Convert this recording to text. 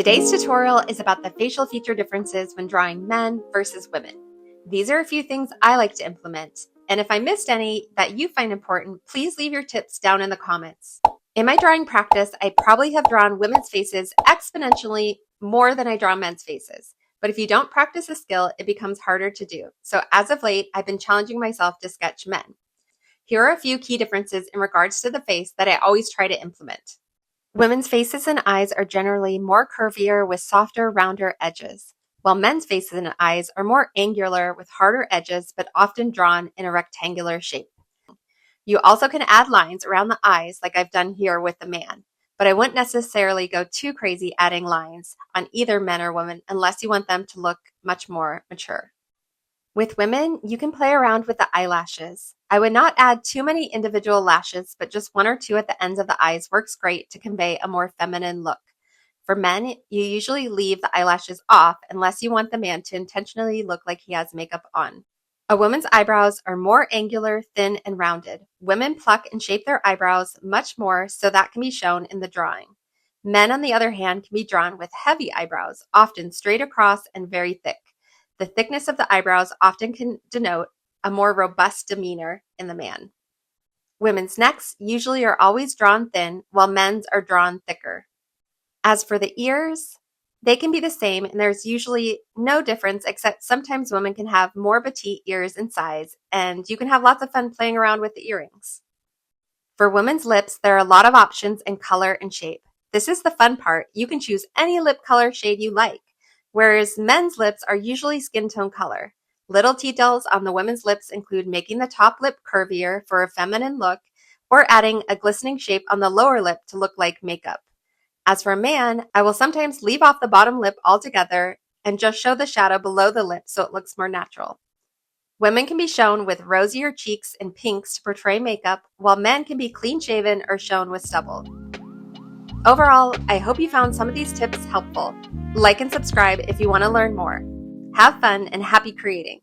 Today's tutorial is about the facial feature differences when drawing men versus women. These are a few things I like to implement, and if I missed any that you find important, please leave your tips down in the comments. In my drawing practice, I probably have drawn women's faces exponentially more than I draw men's faces. But if you don't practice a skill, it becomes harder to do. So as of late, I've been challenging myself to sketch men. Here are a few key differences in regards to the face that I always try to implement. Women's faces and eyes are generally more curvier with softer, rounder edges, while men's faces and eyes are more angular with harder edges but often drawn in a rectangular shape. You also can add lines around the eyes like I've done here with the man, but I wouldn't necessarily go too crazy adding lines on either men or women unless you want them to look much more mature. With women, you can play around with the eyelashes. I would not add too many individual lashes, but just one or two at the ends of the eyes works great to convey a more feminine look. For men, you usually leave the eyelashes off unless you want the man to intentionally look like he has makeup on. A woman's eyebrows are more angular, thin, and rounded. Women pluck and shape their eyebrows much more, so that can be shown in the drawing. Men, on the other hand, can be drawn with heavy eyebrows, often straight across and very thick. The thickness of the eyebrows often can denote a more robust demeanor in the man. Women's necks usually are always drawn thin, while men's are drawn thicker. As for the ears, they can be the same, and there's usually no difference, except sometimes women can have more petite ears in size, and you can have lots of fun playing around with the earrings. For women's lips, there are a lot of options in color and shape. This is the fun part. You can choose any lip color shade you like, whereas men's lips are usually skin tone color. Little details on the women's lips include making the top lip curvier for a feminine look or adding a glistening shape on the lower lip to look like makeup. As for a man, I will sometimes leave off the bottom lip altogether and just show the shadow below the lip so it looks more natural. Women can be shown with rosier cheeks and pinks to portray makeup, while men can be clean shaven or shown with stubble. Overall, I hope you found some of these tips helpful. Like and subscribe if you want to learn more. Have fun and happy creating!